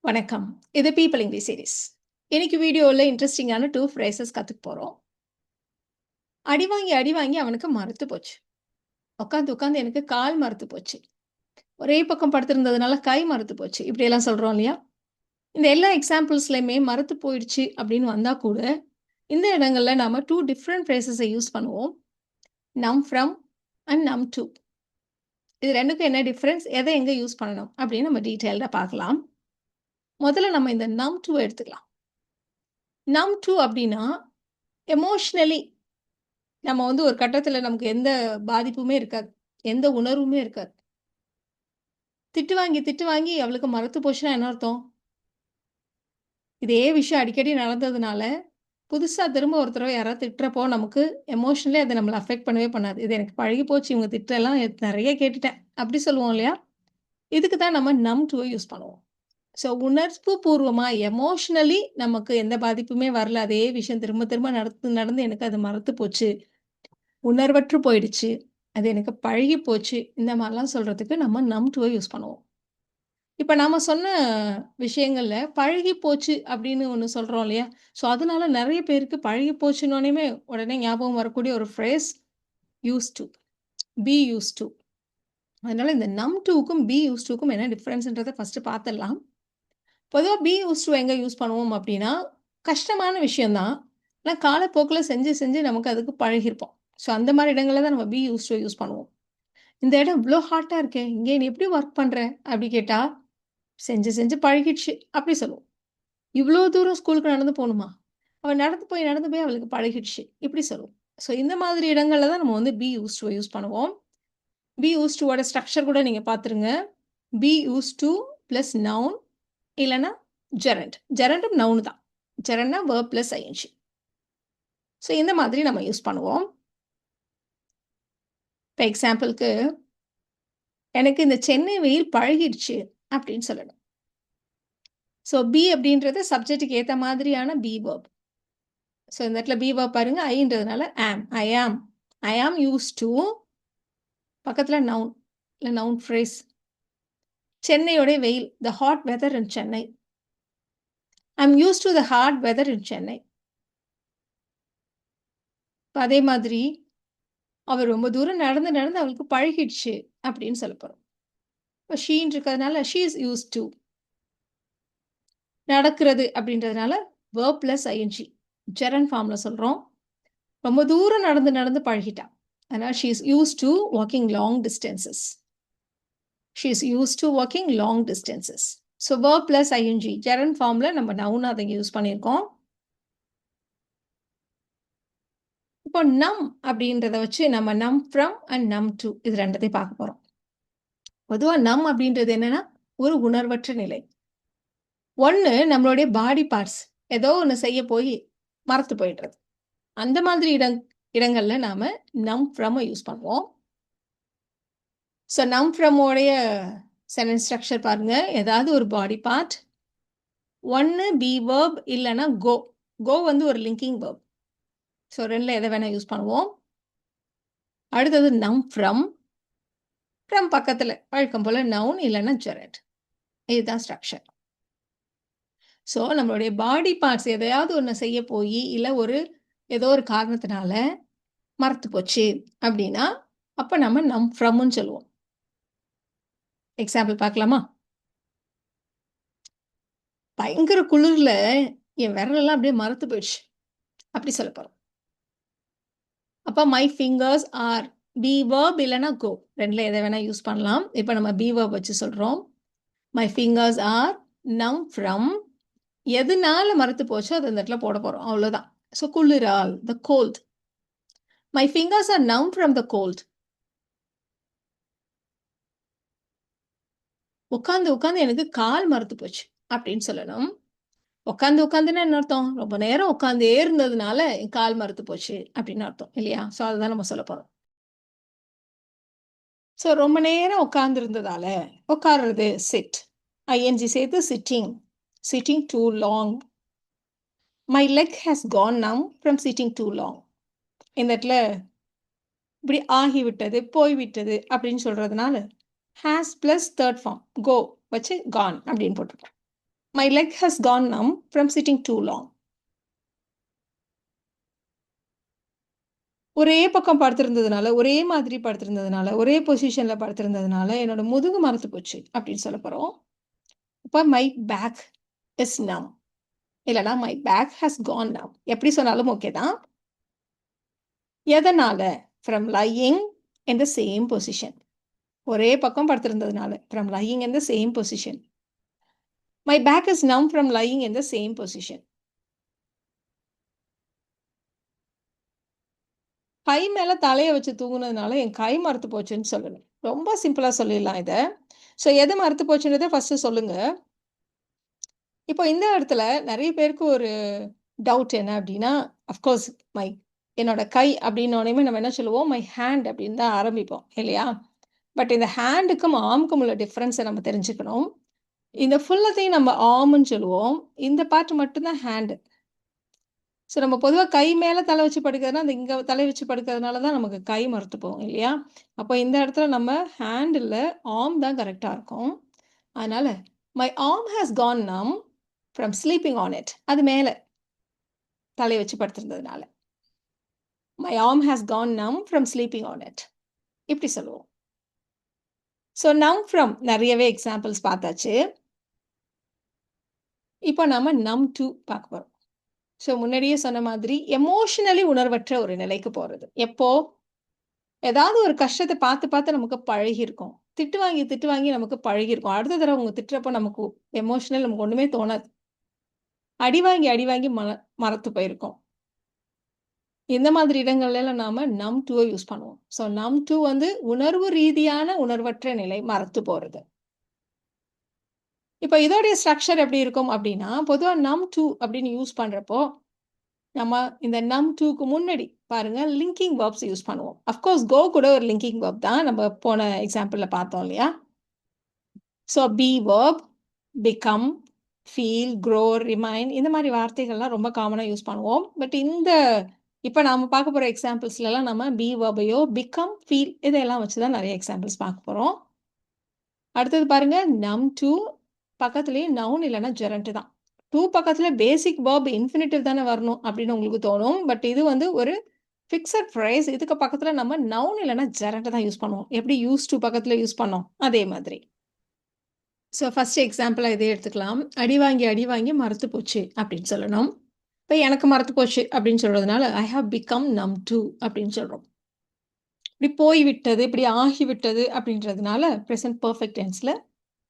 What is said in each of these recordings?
வணக்கம். இது people English series. இன்னைக்கு வீடியோல இன்ட்ரெஸ்டிங்கான 2 ஃப்ரேசஸ் கத்துக்க போறோம். அடி வாங்கி, அடி வாங்கி அவனுக்கு மரத்து போச்சு. உட்காந்து, உட்காந்து எனக்கு கால் மரத்து போச்சு. ஒரே பக்கம் படுத்திருந்ததுனால கை மரத்து போச்சு. இப்படியெல்லாம் சொல்றோம் இல்லையா? இந்த எல்லா எக்ஸாம்பிள்ஸ்லயுமே மரத்து போயிடுச்சு அப்படின்னு வந்தா கூட, இந்த இடங்கள்ல நாம 2 டிஃபரண்ட் ஃப்ரேசஸ யூஸ் பண்ணுவோம். நம் ஃப்ரம் அண்ட் நம் டூ. இது 2க்கும் என்ன டிஃபரன்ஸ்? எத எங்க யூஸ் பண்ணணும்? அப்படின்னு நம்ம டீட்டெயில்டா பார்க்கலாம். முதல்ல நம்ம இந்த நம் டூ எடுத்துக்கலாம். நம் டூ அப்படின்னா, எமோஷனலி நம்ம ஒரு கட்டத்தில நமக்கு எந்த பாதிப்புமே இருக்காது. எந்த உணர்வுமே இருக்காது. திட்டு வாங்கி அவளுக்கு மறத்து போச்சுன்னா என்ன அர்த்தம்? இதே விஷயம் அடிக்கடி நடந்ததுனால, புதுசா திரும்ப ஒரு தடவ யாராவது திட்டுறப்போ நமக்கு எமோஷனலி அது நம்மள அஃபெக்ட் பண்ணவே பண்ணாது. இது எனக்கு பழகி போச்சு. இவங்க திட்டெல்லாம் நெறைய கேட்டுட்டேன். அப்படி சொல்லுவோம் இல்லையா? இதுக்கு தான் நம்ம நம் டூவ யூஸ் பண்ணுவோம். ஸோ உணர்வு பூர்வமா எமோஷனலி நமக்கு எந்த பாதிப்புமே வரல. அதே விஷயம் திரும்ப திரும்ப நடந்து நடந்து எனக்கு அது மறத்து போச்சு. உணர்வற்று போயிடுச்சு. அது எனக்கு பழகி போச்சு. இந்த மாரிலாம் சொல்றதுக்கு நம்ம நம் டூவ யூஸ் பண்ணுவோம். இப்ப நாம சொன்ன விஷயங்கள்ல பழகி போச்சு அப்படின்னு ஒண்ணு சொல்றோம் இல்லையா? ஸோ அதனால நெறைய பேருக்கு பழகி போச்சுன்னோனயுமே உடனே ஞாபகம் வரக்கூடிய ஒரு phrase used to, be used to. அதனால இந்த நம் டூக்கும், பி யூஸ்ட் டூக்கும் என்ன டிஃபரன்ஸ்ன்றத ஃபர்ஸ்ட்டு பாத்துரலாம். பொதுவா பி யூஸ்ட் டூ எங்க யூஸ் பண்ணுவோம் அப்படின்னா, கஷ்டமான விஷயம் தான். ஆனா காலப்போக்குல செஞ்சு செஞ்சு நமக்கு அதுக்கு பழகியிருப்போம். ஸோ அந்த மாரி இடங்கள்ல தான் நம்ம பி யூஸ்ட் டூ யூஸ் பண்ணுவோம். இந்த இடம் இவ்ளோ ஹாட்டா இருக்கே! இங்கே நீ எப்படி ஒர்க் பண்ற? அப்படி கேட்டா, செஞ்சு செஞ்சு பழகிடுச்சு. அப்படி சொல்லுவோம். இவ்ளோ தூரம் ஸ்கூலுக்கு நடந்து போணுமா? அவ நடந்து போய் அவளுக்கு பழகிடுச்சு. இப்படி சொல்லுவோம். ஸோ இந்த மாதிரி இடங்கள்ல தான் நம்ம பி யூஸ்ட் டூ யூஸ் பண்ணுவோம். பி யூஸ்ட் டூவோட ஸ்ட்ரக்சர் கூட நீங்க பார்த்துருங்க. Be used to plus noun இல்லன்னா ஜெரண்ட். ஜெரண்டும் நவுன் தான். ஜெரண்ட்னா வெர்ப் பிளஸ் ஐஎன்ஜி. ஸோ இந்த மாதிரி நம்ம யூஸ் பண்ணுவோம். இப்ப எக்ஸாம்பிள்க்கு, எனக்கு இந்த சென்னை வெயில் பழகிடுச்சு அப்படின்னு சொல்லணும். ஸோ பி அப்படின்றது சப்ஜெக்ட்டுக்கு ஏத்த மாதிரியான பி வெர்ப். ஸோ இந்த இடத்துல பி வெர்ப் பாருங்க ஐன்றதுனால ஆம். ஐ ஆம் யூஸ்ட் டூ பக்கத்துல நவுன் இல்ல நவுன் ஃப்ரேஸ். சென்னையோட வெயில் the hot weather in Chennai. I am used to the hot weather in Chennai. இப்ப அதே மாதிரி அவ ரொம்ப தூரம் நடந்து நடந்து அவளுக்கு பழகிடுச்சு அப்படின்னு சொல்லப் போறோம். இப்ப ஷீன்னு இருக்கிறதுனால ஷி இஸ் யூஸ்ட் டூ. நடக்கிறது அப்படின்றதுனால வெர்ப் பிளஸ் ஐஎன்ஜி. ஜெரண்ட் ஃபார்ம்ல சொல்றோம். ரொம்ப தூரம் நடந்து நடந்து பழகிட்டா. அதனால she is used to walking long distances. She is used to walking long distances. So verb plus ING gerund ஃபார்ம்ல நம்ம நவுனா அதை யூஸ் பண்ணியிருக்கோம். இப்போ நம் அப்படின்றத வச்சு நம்ம நம் ஃப்ரம் அண்ட் நம் டூ இது 2த்தையும் பார்க்க போறோம். பொதுவா நம் அப்படின்றது என்னன்னா, ஒரு உணர்வற்ற நிலை. ஒண்ணு நம்மளுடைய பாடி பார்ட்ஸ் ஏதோ ஒண்ணு செய்ய போய் மறத்து போயிடுறது. அந்த மாதிரி இடங்கள்ல நாம நம் ஃப்ரம் யூஸ் பண்ணுவோம். ஸோ நம் ஃப்ரம் உடைய சென்டென்ஸ் ஸ்ட்ரக்சர் பாருங்க. ஏதாவது ஒரு பாடி பார்ட். ஒண்ணு பி வெர்ப் இல்லன்னா கோ. கோ ஒரு லிங்கிங் வெர்ப். ஸோ 2ல எத வேணா யூஸ் பண்ணுவோம். அடுத்தது நம் ஃப்ரம். ஃப்ரம் பக்கத்துல வழக்கம் போல நவுன் இல்லன்னா ஜெரண்ட். இதுதான் ஸ்ட்ரக்சர். ஸோ நம்மளுடைய பாடி பார்ட்ஸ் எதையாவது ஒண்ணு செய்ய போயி, இல்ல ஏதோ ஒரு காரணத்தினால மறத்து போச்சு அப்படின்னா, அப்ப நம்ம நம் ஃப்ரம்ன்னு சொல்லுவோம். எக்ஸாம்பிள் பார்க்கலாமா? பயங்கர குளிர்ல என் விரலெல்லாம் அப்படியே மரத்து போயிடுச்சு. அப்படி சொல்லப் போறோம். அப்ப my fingers R B verb இல்லன்னா கோ. 2ல எத வேணா யூஸ் பண்ணலாம். இப்ப நம்ம பி வெர்ப் வச்சு சொல்றோம். My fingers are numb from எதுனால மரத்து போச்சோ அது இந்த இடத்துல போடப் போறோம். அவ்வளவுதான். ஸோ குளிரால் the cold. My fingers are numb from the cold. உட்கார்ந்து உட்கார்ந்து எனக்கு கால் மரத்து போச்சு அப்படின்னு சொல்லணும். உட்கார்ந்து உட்கார்ந்துன்னா என்ன அர்த்தம்? ரொம்ப நேரம் உட்கார்ந்தே இருந்ததுனால என் கால் மரத்து போச்சு அப்படின்னு அர்த்தம் இல்லையா? ஸோ அதுதான் நம்ம சொல்லப் போறோம். ஸோ ரொம்ப நேரம் உட்கார்ந்து இருந்ததால உட்கார்றது சிட். ஐஎன்ஜி சேர்த்து sitting. Sitting too long. My leg has Khan now from sitting too long. இந்த இடத்துல இப்படி ஆகிவிட்டது, போய்விட்டது அப்படின்னு சொல்றதுனால ஹேஸ் பிளஸ் தேர்ட் ஃபார்ம் கோ வச்சு கான் அப்படின்னு போட்டுருக்கோம். மை லெக் ஹஸ் கான் நம் ஃப்ரம் சிட்டிங் டூ லாங். ஒரே பக்கம் படுத்திருந்ததுனால, ஒரே மாதிரி படுத்திருந்ததுனால, ஒரே பொசிஷன்ல படுத்திருந்ததுனால, என்னோட முதுகு மரத்து போச்சு அப்படின்னு சொல்லப் போறோம். இப்ப மை பேக் இஸ் நம். இல்லன்னா மை பேக் ஹஸ் கான் நம். எப்படி சொன்னாலும் ஓகே தான். எதனால? From lying in the same position. ஒரே பக்கம் படுத்திருந்ததுனால. From lying in the same position. My back is numb from lying in the same position. கை மேல தலைய வச்சு தூங்குனதுனால என் கை மரத்து போச்சுன்னு சொல்லணும். ரொம்ப சிம்பிளா சொல்லிடலாம் இத. ஸோ எது மரத்து போச்சுன்றத ஃபர்ஸ்ட்டு சொல்லுங்க. இப்போ இந்த இடத்துல நெறைய பேருக்கு ஒரு டவுட் என்ன அப்டின்னா, அஃப்கோர்ஸ் மை என்னோட கை அப்டின்னோனயுமே நம்ம என்ன சொல்லுவோம்? மை ஹேண்ட் அப்டின்னு தான் ஆரம்பிப்போம் இல்லையா? பட் இந்த ஹேண்டுக்கும், ஆர்ம்க்கும் உள்ள டிஃபரன்ஸ நம்ம தெரிஞ்சுக்கணும். இந்த ஃபுல்லத்தையும் நம்ம ஆர்ம்ன்னு சொல்லுவோம். இந்த பார்ட் மட்டும் தான் ஹேண்ட். ஸோ நம்ம பொதுவா கை மேல தலை வச்சு படுக்கிறதுனா, அந்த இங்க தலை வச்சு படுக்கிறதுனால தான் நமக்கு கை மரத்து போகும் இல்லையா? அப்போ இந்த இடத்துல நம்ம ஹேண்ட் இல்ல, ஆர்ம் தான் கரெக்ட்டா இருக்கும். அதனால மை ஆர்ம் ஹஸ் கான் நம் ஃப்ரம் ஸ்லீப்பிங் ஆன் இட். அது மேல தலைய வச்சு படுத்திருந்ததுனால. மை ஆர்ம் ஹஸ் கான் நம் ஃப்ரம் ஸ்லீப்பிங் ஆன் இட். இப்படி சொல்லுவோம். ஸோ நம் ஃப்ரம் நெறையவே எக்ஸாம்பிள்ஸ் பார்த்தாச்சு. இப்போ நாம நம் டூ பார்க்க போறோம். ஸோ முன்னாடியே சொன்ன மாதிரி எமோஷனலி உணர்வற்ற ஒரு நிலைக்கு போறது. எப்போ? ஏதாவது ஒரு கஷ்டத்த பார்த்து, பார்த்து நமக்கு பழகியிருக்கும். திட்டு வாங்கி நமக்கு பழகியிருக்கும். அடுத்த தடவ அவங்க திட்டுறப்போ நமக்கு எமோஷனல் நமக்கு ஒண்ணுமே தோணாது. அடி வாங்கி மரத்து போயிருக்கோம். இந்த மாதிரி இடங்கள்லலாம் நாம நம் டூவ யூஸ் பண்ணுவோம். ஸோ நம் டூ வந்து உணர்வு ரீதியான உணர்வற்ற நிலை, மரத்து போறது. இப்ப இதோடைய ஸ்ட்ரக்சர் எப்படி இருக்கும் அப்படின்னா, பொதுவா நம் டூ அப்படின்னு யூஸ் பண்றப்போ, நம்ம இந்த நம் டூக்கு முன்னாடி பாருங்க லிங்கிங் வெர்ப்ஸ் யூஸ் பண்ணுவோம். அஃப்கோர்ஸ் கோ கூட ஒரு லிங்கிங் வெர்ப் தான். நம்ம போன எக்ஸாம்பிள்ல பார்த்தோம் இல்லையா? So B verb, become, feel, grow, remain இந்த மாரி வார்த்தைகள்லாம் ரொம்ப காமனா யூஸ் பண்ணுவோம். பட் இப்ப நாம பார்க்க போற எக்ஸாம்பிள்ஸ்லலாம் நம்ம பி வெர்பையோ, பிகம், ஃபீல் இதெல்லாம் வச்சு தான் நெறைய எக்ஸாம்பிள்ஸ் பார்க்க போறோம். அடுத்தது பாருங்க நம் டூ பக்கத்திலேயே நவுன் இல்லன்னா ஜெரண்ட் தான். டூ பக்கத்துல பேசிக் வெர்ப் இன்ஃபினிட்டிவ் தானே வரணும் அப்படின்னு உங்களுக்கு தோணும். பட் இது வந்து ஒரு ஃபிக்ஸட் ஃப்ரேஸ். இதுக்கு பக்கத்துல நம்ம நவுன் இல்லன்னா ஜெரண்ட் தான் யூஸ் பண்ணுவோம். எப்படி யூஸ் டூ பக்கத்துல யூஸ் பண்ணோம்? அதே மாதிரி. ஸோ ஃபர்ஸ்ட் எக்ஸாம்பிளா இதே எடுத்துக்கலாம். அடி வாங்கி மரத்து போச்சு அப்படின்னு சொல்லணும். இப்ப எனக்கு மரத்து போச்சு அப்படின்னு சொல்றதுனால, I have become numb to அப்படின்னு சொல்றோம். இப்படி போய்விட்டது, இப்படி ஆகிவிட்டது அப்படின்றதுனால பிரசன்ட் பெர்ஃபெக்ட் டென்ஸ்ல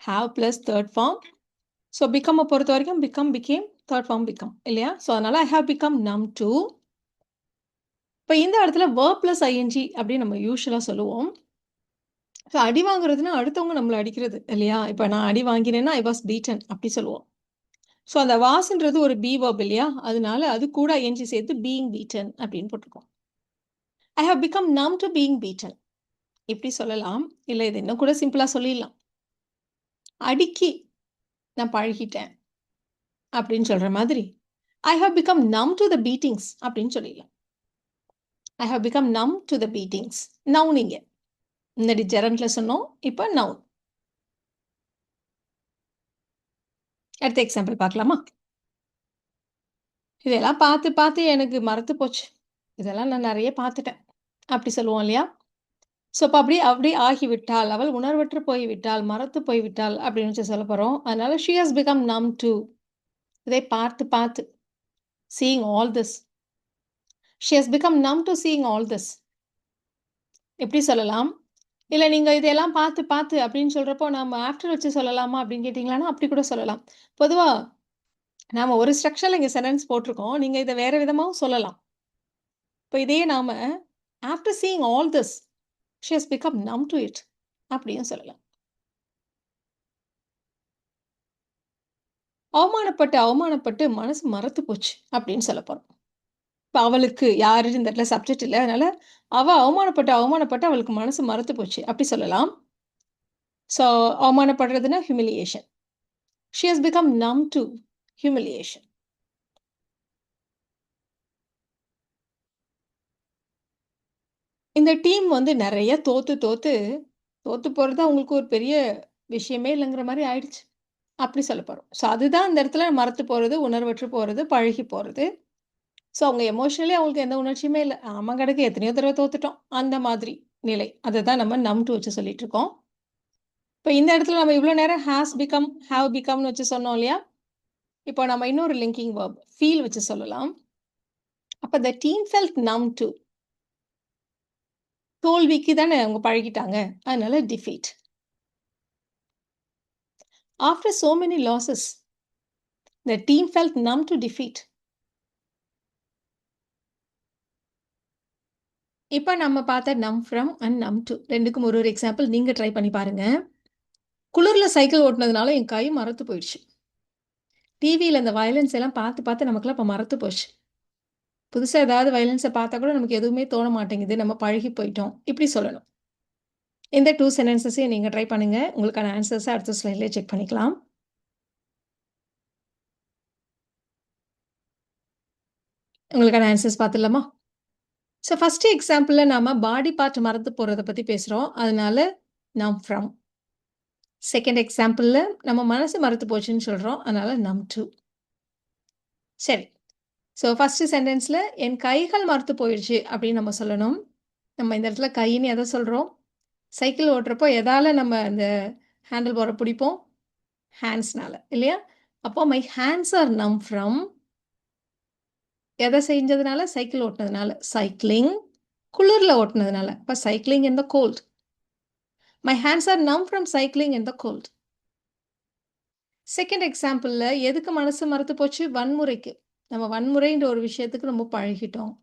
have plus third form. So பிகம்ம பொறுத்த வரைக்கும் become, became, third form become இல்லையா? ஸோ அதனால I have become numb to. இப்ப இந்த இடத்துல வெர்ப் பிளஸ் ஐஎன்ஜி அப்படின்னு நம்ம யூசுவலா சொல்லுவோம். ஸோ அடி வாங்குறதுன்னா அடுத்தவங்க நம்மள அடிக்கிறது இல்லையா? இப்ப நான் அடி வாங்கினேன்னா ஐ வாஸ் பீட்டன் அப்படி சொல்லுவோம். ஸோ அந்த வாஸ்ன்றது ஒரு பி வெர்ப் இல்லையா? அதனால அது கூட ஐஎன்ஜி சேர்த்து பீயிங் பீட்டன் அப்படின்னு போட்டுருக்கோம். I have become numb to being beaten இப்படி சொல்லலாம். இல்ல இது இன்னும் கூட சிம்பிளா சொல்லிடலாம். அடிக்கி நான் பழகிட்டேன் அப்படின்னு சொல்ற மாதிரி, I have become numb to the beatings அப்படின்னு சொல்லிடலாம். I have become numb to the beatings. Noun இங்க. முன்னாடி ஜெரண்ட்ல சொன்னோம். இப்ப நவுன். அடுத்த எக்ஸாம்பிள் பார்க்கலாமா? இதெல்லாம் பார்த்து, பார்த்து எனக்கு மறத்து போச்சு. இதெல்லாம் நான் நெறைய பார்த்துட்டேன். அப்படி சொல்லுவோம் இல்லையா? ஸோ அப்ப அப்படியே அப்படியே ஆகிவிட்டாள். அவள் உணர்வற்று போய்விட்டாள், மறத்து போய்விட்டாள் அப்படின்னு வச்சு சொல்லப் போறோம். அதனால she has become numb to. இதை பார்த்து, பார்த்து. Seeing all this. She has become numb to seeing all this. எப்படி சொல்லலாம்? இல்ல நீங்க இதெல்லாம் பார்த்து, பார்த்து அப்படின்னு சொல்றப்போ நாம ஆஃப்டர் வச்சு சொல்லலாமா அப்படின்னு கேட்டீங்களான்னா, அப்படி கூட சொல்லலாம். பொதுவா நாம ஒரு ஸ்ட்ரக்சர்ல இங்க சென்டென்ஸ் போட்டிருக்கோம். நீங்க இத வேற விதமாவும் சொல்லலாம். இப்ப இதையே நாம after seeing all this, she has become numb do it அப்படியும் சொல்லலாம். அவமானப்பட்டு, அவமானப்பட்டு மனசு மறத்து போச்சு அப்படின்னு சொல்லப் போறோம். இப்ப அவளுக்கு யாரு இந்த இடத்துல சப்ஜெக்ட் இல்ல. அதனால அவ அவமானப்பட்டு, அவமானப்பட்டு அவளுக்கு மனசு மறத்து போச்சு. அப்படி சொல்லலாம். ஸோ அவமானப்படுறதுன்னா humiliation. She has become numb to humiliation. இந்த டீம் வந்து நெறைய தோத்து, தோத்து, தோத்து போறது அவங்களுக்கு ஒரு பெரிய விஷயமே இல்லங்கிற மாரி ஆயிடுச்சு. அப்படி சொல்லப் போறோம். ஸோ அதுதான் இந்த இடத்துல மறத்து போறது, உணர்வற்று போறது, பழகி போறது. ஸோ அவங்க எமோஷனலி அவங்களுக்கு எந்த உணர்ச்சியுமே இல்ல. ஆமா கிடக்கு எத்தனையோ தடவ தோத்துட்டோம். அந்த மாதிரி நிலை. அததான் நம்ம நம் டூ வச்சு சொல்லிட்டு இருக்கோம். இப்ப இந்த இடத்துல நம்ம இவ்ளோ நேரம் ஹாஸ் பிகம், ஹேவ் பிகம்னு வச்சு சொன்னோம் இல்லையா? இப்போ நம்ம இன்னொரு லிங்கிங் வெர்ப் ஃபீல் வச்சு சொல்லலாம். அப்ப the team felt numb to. தோல்விக்கு தானே அவங்க பழகிட்டாங்க. அதனால defeat. After so many losses, the team felt numb to defeat. இப்ப நம்ம பார்த்த நம் ஃப்ரம் அண்ட் நம் டூ 2க்கும் ஒரு எக்ஸாம்பிள் நீங்க ட்ரை பண்ணி பாருங்க. குளிர்ல சைக்கிள் ஓட்டுனதுனால என் கை மரத்து போயிடுச்சு. டிவியில இந்த வயலன்ஸ் எல்லாம் பார்த்து, பார்த்து நமக்கெல்லாம் இப்ப மரத்து போச்சு. புதுசா ஏதாவது வயலன்ஸ பார்த்தா கூட நமக்கு எதுவுமே தோண மாட்டேங்குது. நம்ம பழகி போயிட்டோம். இப்படி சொல்லணும். இந்த 2 சென்டென்சஸையும் நீங்க ட்ரை பண்ணுங்க. உங்களுக்கான ஆன்சர்ஸ அடுத்த ஸ்லைட்லயே செக் பண்ணிக்கலாம். உங்களுக்கான ஆன்சர்ஸ் பார்த்துடலாமா? ஸோ ஃபர்ஸ்ட் எக்ஸாம்பிள்ல நாம பாடி பார்ட் மறந்து போறத பத்தி பேசுறோம். அதனால நம் ஃப்ரம். செகண்ட் எக்ஸாம்பிள்ல நம்ம மனசு மறத்து போச்சுன்னு சொல்றோம். அதனால நம் டூ. சரி. ஸோ ஃபர்ஸ்ட் சென்டென்ஸ்ல என் கைகள் மரத்து போயிடுச்சு அப்படின்னு நம்ம சொல்லணும். நம்ம இந்த இடத்துல கைன்னு எதை சொல்றோம்? சைக்கிள் ஓட்டுறப்போ எதால நம்ம அந்த ஹேண்டில் பார பிடிப்போம்? ஹேண்ட்ஸ்னால இல்லையா? அப்போ my hands are numb from எதை செஞ்சதுனால? சைக்கிள் ஓட்டுனதுனால. சைக்கிளிங் குளிர்ல ஓட்டுனதுனால. அப்ப cycling in the cold. My hands are numb from cycling in the cold. Second எக்ஸாம்பிள்ல எதுக்கு மனசு மறத்து போச்சு? வன்முறைக்கு. நம்ம வன்முறைன்ற ஒரு விஷயத்துக்கு நம்ம பழகிட்டோம்.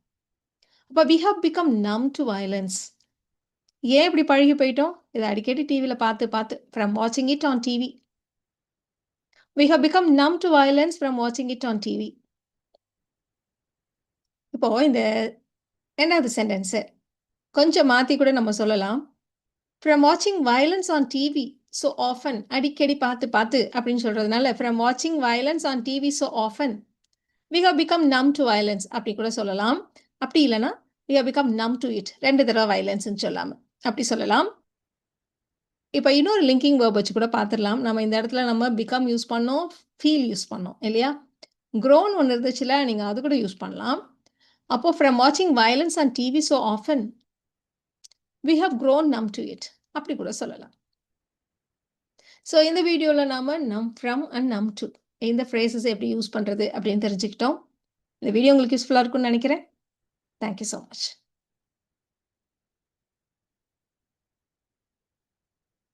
அப்ப we have become numb to violence. ஏன் இப்படி பழகி போயிட்டோம்? இத அடிக்கடி டிவில பார்த்து, பார்த்து. ஃப்ரம் வாட்சிங் it on TV. We have become numb to violence from வாட்சிங் இட் ஆன் டிவி. இப்போ இந்த 2வது சென்டென்ஸ் கொஞ்சம் மாத்தி கூட நம்ம சொல்லலாம். ஃப்ரம் வாட்சிங் violence on TV so often. அடிக்கடி பார்த்து, பார்த்து அப்படின்னு சொல்றதுனால ஃப்ரம் வாட்சிங் violence on TV so often. We have become numb to violence அப்படி கூட சொல்லலாம். அப்படி இல்லைன்னா we have become numb to it 2 தடவை வயலன்ஸ்ன்னு சொல்லாம அப்படி சொல்லலாம். இப்போ இன்னொரு லிங்கிங் வேர்ப் வச்சு கூட பார்த்துடலாம். நம்ம இந்த இடத்துல நம்ம பிகம் யூஸ் பண்ணோம், ஃபீல் யூஸ் பண்ணோம் இல்லையா? க்ரோன் ஒன்று இருந்துச்சுல, நீங்க அது கூட யூஸ் பண்ணலாம். அப்போ ஃப்ரம் வாட்சிங் violence on TV so often we have grown numb to it அப்படி கூட சொல்லலாம். ஸோ இந்த வீடியோவில் நாம numb from and numb to இந்த ஃப்ரேசஸ் எப்படி யூஸ் பண்ணுறது அப்படின்னு தெரிஞ்சுக்கிட்டோம். இந்த வீடியோ உங்களுக்கு யூஸ்ஃபுல்லாக இருக்கும்னு நினைக்கிறேன். Thank you so much.